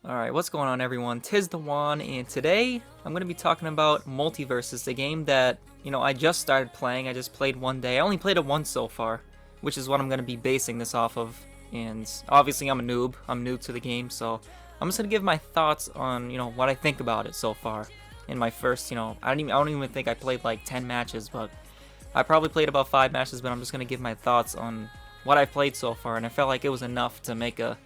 Alright, what's going on everyone? Tis the Juan, and today I'm going to be talking about MultiVersus, the game that, I just started playing. I just played one day. I only played it once so far, which is what I'm going to be basing this off of. And obviously I'm a noob. I'm new to the game, so I'm just going to give my thoughts on, what I think about it so far. In my first, I don't even think I played like 10 matches, but I probably played about 5 matches, but I'm just going to give my thoughts on what I've played so far, and I felt like it was enough to make a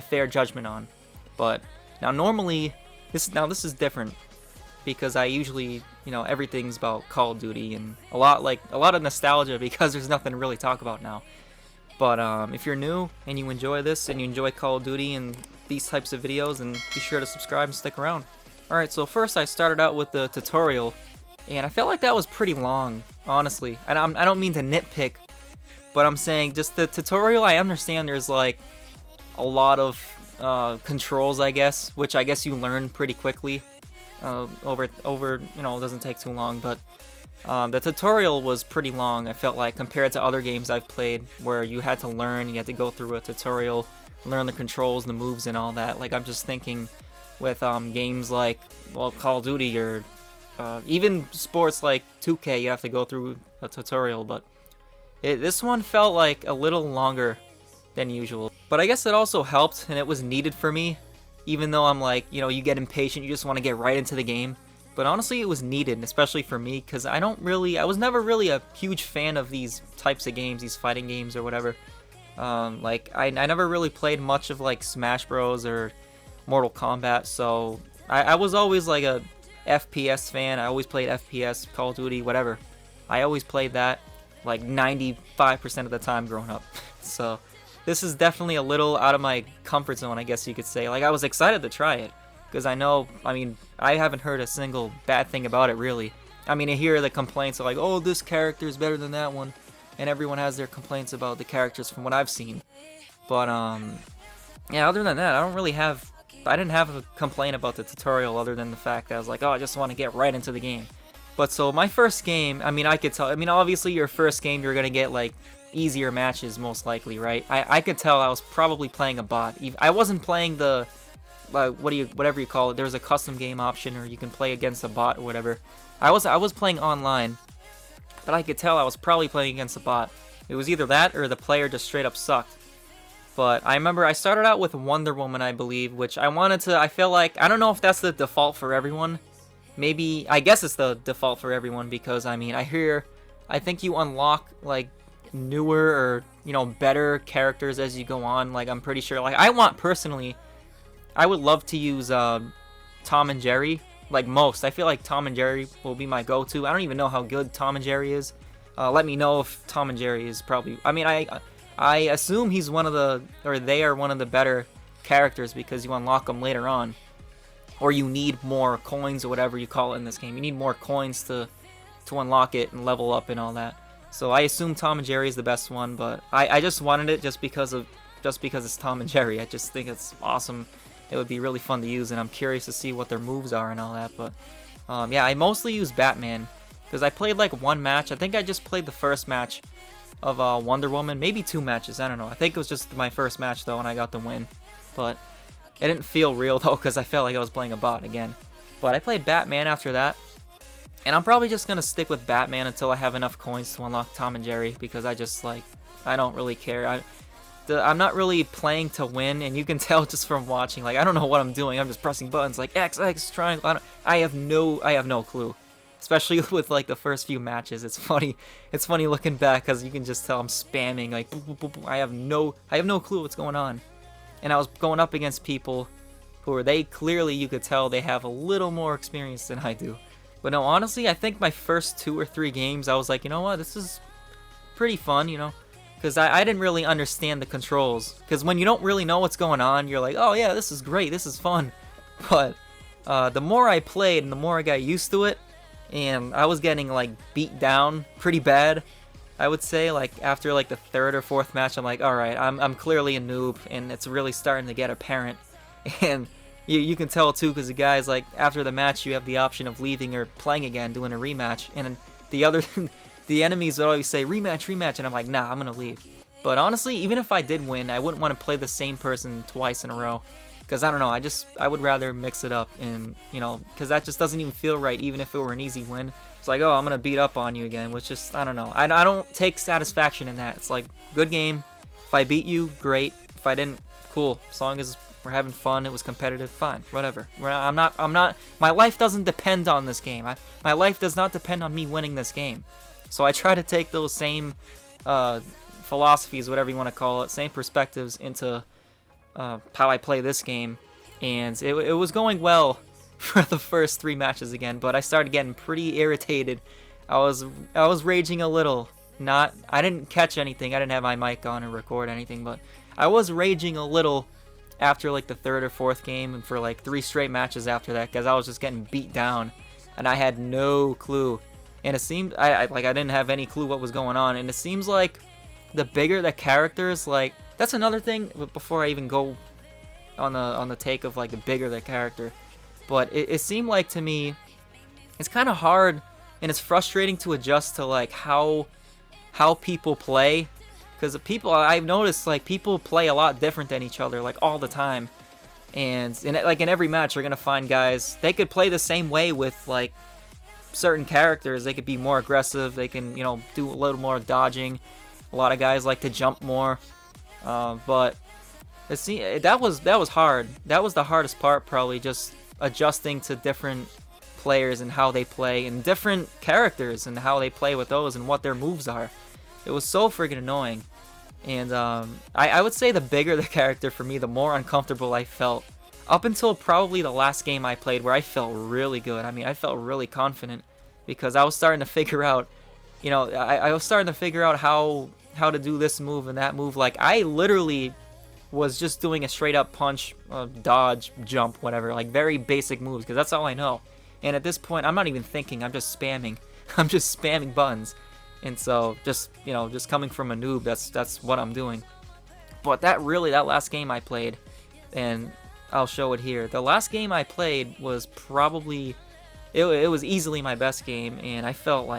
fair judgment on. But now normally, this is different because I usually, everything's about Call of Duty and a lot of nostalgia because there's nothing to really talk about now. But if you're new and you enjoy this and you enjoy Call of Duty and these types of videos, then be sure to subscribe and stick around. Alright, so first I started out with the tutorial, and I felt like that was pretty long, honestly. And I don't mean to nitpick, but I'm saying just the tutorial, I understand there's like a lot of controls, I guess, which I guess you learn pretty quickly. Over it doesn't take too long, but the tutorial was pretty long, I felt like, compared to other games I've played where you had to learn, you had to go through a tutorial, learn the controls, the moves, and all that. Like, I'm just thinking with games like, well, Call of Duty or even sports like 2K, you have to go through a tutorial, but this one felt like a little longer than usual. But I guess it also helped, and it was needed for me, even though I'm like, you get impatient, you just want to get right into the game. But honestly, it was needed, especially for me, because I was never really a huge fan of these types of games, these fighting games or whatever. Like, I never really played much of like Smash Bros. Or Mortal Kombat, so I was always like a FPS fan. I always played FPS, Call of Duty, whatever. I always played that like 95% of the time growing up. So this is definitely a little out of my comfort zone, I guess you could say. Like, I was excited to try it, because I haven't heard a single bad thing about it, really. I hear the complaints of like, oh, this character is better than that one, and everyone has their complaints about the characters from what I've seen. But, yeah, other than that, I didn't have a complaint about the tutorial other than the fact that I was like, oh, I just want to get right into the game. But so my first game, I could tell, obviously your first game you're going to get like easier matches most likely, right? I could tell I was probably playing a bot. I wasn't playing the whatever you call it. There's a custom game option, or you can play against a bot or whatever. I was playing online, but I could tell I was probably playing against a bot. It was either that or the player just straight up sucked. But I remember I started out with Wonder Woman, I believe, which I feel like, I don't know if that's the default for everyone. Maybe, I guess it's the default for everyone, because I think you unlock like newer or, better characters as you go on. Like, I'm pretty sure, like, personally, I would love to use Tom and Jerry, like most. I feel like Tom and Jerry will be my go-to. I don't even know how good Tom and Jerry is. Let me know if Tom and Jerry is probably, I assume they are one of the better characters, because you unlock them later on. Or you need more coins, or whatever you call it in this game. You need more coins to unlock it and level up and all that. So I assume Tom and Jerry is the best one, but I just wanted it just because it's Tom and Jerry. I just think it's awesome. It would be really fun to use, and I'm curious to see what their moves are and all that. But yeah, I mostly use Batman, because I played like one match. I think I just played the first match of Wonder Woman, maybe 2 matches, I don't know. I think it was just my first match though, and I got the win. But it didn't feel real though, because I felt like I was playing a bot again. But I played Batman after that, and I'm probably just gonna stick with Batman until I have enough coins to unlock Tom and Jerry, because I don't really care. I'm not really playing to win, and you can tell just from watching. Like, I don't know what I'm doing. I'm just pressing buttons like X, triangle. I have no clue. Especially with like the first few matches. It's funny looking back, because you can just tell I'm spamming like boop, boop, boop, boop. I have no clue what's going on. And I was going up against people who clearly, you could tell they have a little more experience than I do. But no, honestly, I think my first 2 or 3 games I was like, you know what, this is pretty fun, because I didn't really understand the controls. Because when you don't really know what's going on, you're like, oh yeah, this is great, this is fun. But the more I played and the more I got used to it, and I was getting like beat down pretty bad, I would say. Like, after like the 3rd or 4th match, I'm like, alright, I'm clearly a noob, and it's really starting to get apparent. And you can tell too, because the guys, like, after the match you have the option of leaving or playing again, doing a rematch, and the enemies would always say rematch, and I'm like, nah, I'm gonna leave. But honestly, even if I did win, I wouldn't want to play the same person twice in a row. Because I don't know, I would rather mix it up, and you know, because that just doesn't even feel right, even if it were an easy win. It's like, oh, I'm gonna beat up on you again, which just, I don't know. I don't take satisfaction in that. It's like, good game. If I beat you, great. If I didn't, cool. As long as we're having fun, it was competitive, fine, whatever. I'm not. My life doesn't depend on this game. My life does not depend on me winning this game. So I try to take those same philosophies, whatever you want to call it, same perspectives into how I play this game, and it was going well for the first 3 matches again, but I started getting pretty irritated. I was raging a little. I didn't catch anything. I didn't have my mic on or record anything, but I was raging a little after like the 3rd or 4th game, and for like 3 straight matches after that, because I was just getting beat down, and I had no clue. And it seemed I didn't have any clue what was going on, and it seems like the bigger the characters, like, that's another thing before I even go on the take of like the bigger the character. But it seemed like to me it's kind of hard and it's frustrating to adjust to like how people play, because I've noticed like people play a lot different than each other, like all the time. And like in every match you're gonna find guys, they could play the same way with like certain characters. They could be more aggressive, they can, you know, do a little more dodging. A lot of guys like to jump more, but that was hard. That was the hardest part, probably, just adjusting to different players and how they play, and different characters and how they play with those and what their moves are. It was so friggin' annoying. And I would say the bigger the character for me, the more uncomfortable I felt. Up until probably the last game I played, where I felt really good. I mean, I felt really confident, because I was starting to figure out, you know, I was starting to figure out how to do this move and that move. Like, I literally was just doing a straight up punch, dodge, jump, whatever, like very basic moves, because that's all I know. And at this point, I'm not even thinking, I'm just spamming. I'm just spamming buttons. And so, just, you know, just coming from a noob, that's what I'm doing. But that last game I played, and I'll show it here. The last game I played was probably, it was easily my best game, and I felt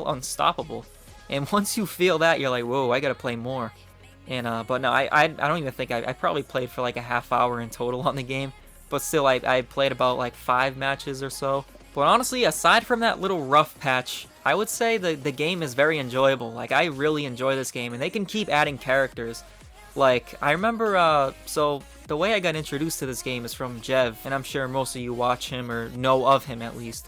unstoppable. And once you feel that, you're like, whoa, I gotta play more. And but no, I don't even think I probably played for like a half hour in total on the game. But still, I played about like 5 matches or so. But honestly, aside from that little rough patch, I would say the game is very enjoyable. Like, I really enjoy this game, and they can keep adding characters. Like, I remember, so the way I got introduced to this game is from Jev, and I'm sure most of you watch him or know of him at least.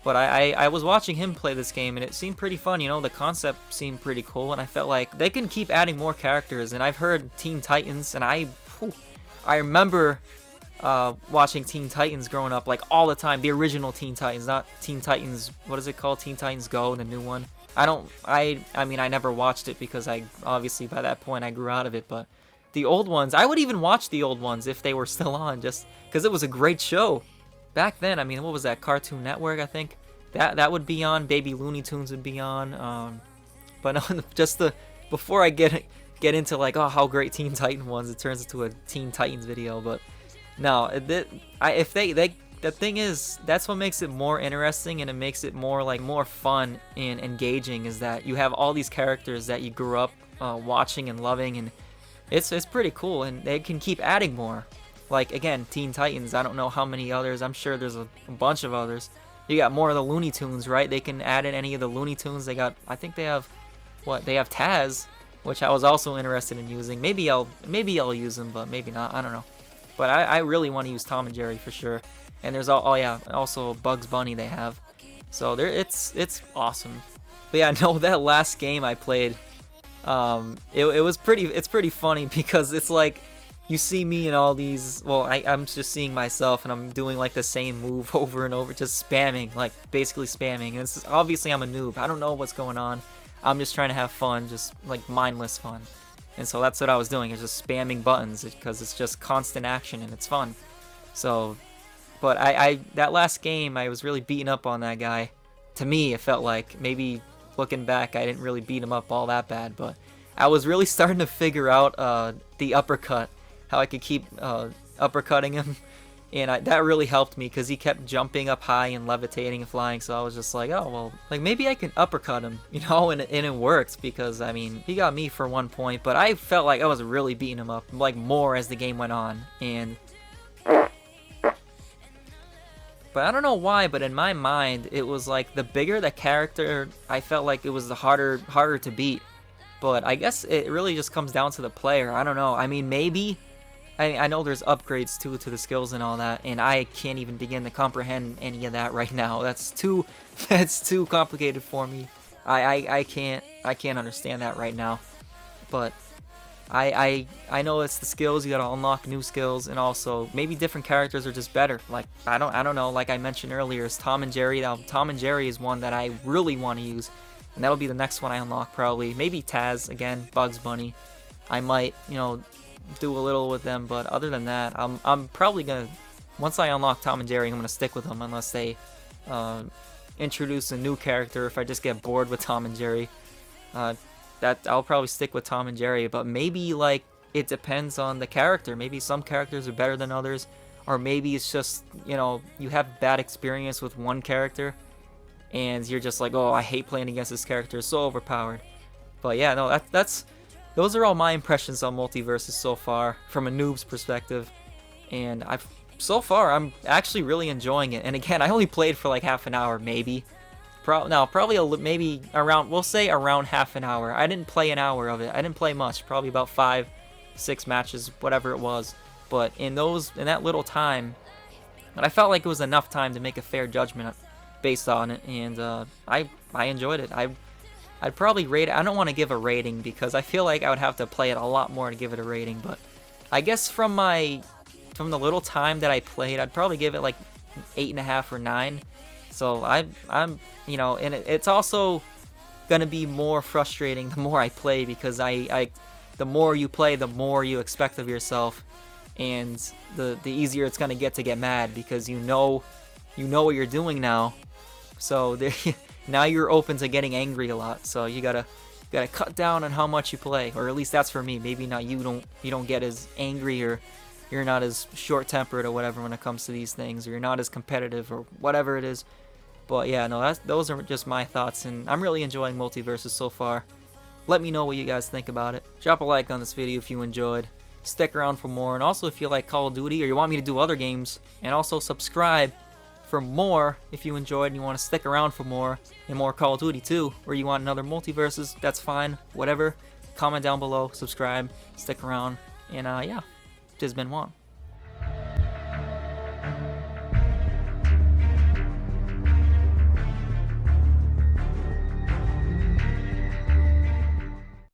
But I was watching him play this game, and it seemed pretty fun, you know, the concept seemed pretty cool, and I felt like they can keep adding more characters. And I've heard Teen Titans, and I remember watching Teen Titans growing up, like, all the time. The original Teen Titans, not Teen Titans, what is it called? Teen Titans Go, the new one. I mean, I never watched it, because obviously by that point I grew out of it, but the old ones, I would even watch the old ones if they were still on, just because it was a great show. Back then, I mean, what was that, Cartoon Network, I think? That would be on, Baby Looney Tunes would be on, but no, just before I get into like, oh, how great Teen Titan was, it turns into a Teen Titans video. But no, the thing is, that's what makes it more interesting, and it makes it more fun and engaging, is that you have all these characters that you grew up watching and loving, and it's pretty cool, and they can keep adding more. Like, again, Teen Titans, I don't know how many others, I'm sure there's a bunch of others. You got more of the Looney Tunes, right? They can add in any of the Looney Tunes. They got, I think they have, they have Taz, which I was also interested in using. Maybe I'll use them, but maybe not, I don't know. But I really want to use Tom and Jerry for sure. And there's also Bugs Bunny they have. So it's awesome. But yeah, no, that last game I played, it's pretty funny, because it's like, you see me in all these, well, I'm just seeing myself, and I'm doing like the same move over and over, just spamming, like basically spamming. And it's obviously I'm a noob. I don't know what's going on. I'm just trying to have fun, just like mindless fun. And so that's what I was doing, is just spamming buttons, because it's just constant action and it's fun. So, but that last game, I was really beating up on that guy. To me, it felt like, maybe looking back, I didn't really beat him up all that bad, but I was really starting to figure out the uppercut, how I could keep uppercutting him, and that really helped me, because he kept jumping up high and levitating and flying. So I was just like, oh, well, like, maybe I can uppercut him, you know, and it worked, because, I mean, he got me for 1 point, but I felt like I was really beating him up, like, more as the game went on. And But I don't know why, but in my mind, it was like the bigger the character, I felt like it was the harder to beat. But I guess it really just comes down to the player. I don't know. I mean, maybe. I know there's upgrades too to the skills and all that, and I can't even begin to comprehend any of that right now. That's too complicated for me. I can't understand that right now. But I know it's the skills. You gotta unlock new skills, and also maybe different characters are just better. Like I don't know. Like I mentioned earlier, it's Tom and Jerry. Now Tom and Jerry is one that I really want to use, and that'll be the next one I unlock probably. Maybe Taz again, Bugs Bunny. I might do a little with them, but other than that, I'm probably gonna, once I unlock Tom and Jerry, I'm gonna stick with them unless they introduce a new character. If I just get bored with Tom and Jerry. That I'll probably stick with Tom and Jerry, but maybe like it depends on the character. Maybe some characters are better than others, or maybe it's just you have bad experience with one character, and you're just like, oh, I hate playing against this character, it's so overpowered. But yeah, no, those are all my impressions on MultiVersus so far from a noob's perspective, and so far I'm actually really enjoying it. And again, I only played for like half an hour, maybe. Maybe around, we'll say around half an hour. I didn't play an hour of it. I didn't play much. Probably about 5-6 matches, whatever it was. But in that little time, I felt like it was enough time to make a fair judgment based on it, and I enjoyed it. I'd probably rate it. I don't want to give a rating because I feel like I would have to play it a lot more to give it a rating. But I guess from the little time that I played, I'd probably give it like 8.5 or 9. So I'm and it's also gonna be more frustrating the more I play, because the more you play, the more you expect of yourself, and the easier it's gonna get to get mad, because you know what you're doing now. So now you're open to getting angry a lot. So you gotta cut down on how much you play, or at least that's for me. Maybe not you don't get as angry, or you're not as short-tempered or whatever when it comes to these things, or you're not as competitive or whatever it is. But yeah, no, those are just my thoughts, and I'm really enjoying MultiVersus so far. Let me know what you guys think about it. Drop a like on this video if you enjoyed. Stick around for more, and also if you like Call of Duty or you want me to do other games, and also subscribe for more if you enjoyed and you want to stick around for more, and more Call of Duty too, or you want another MultiVersus, that's fine, whatever. Comment down below, subscribe, stick around, and yeah, this has been Juan.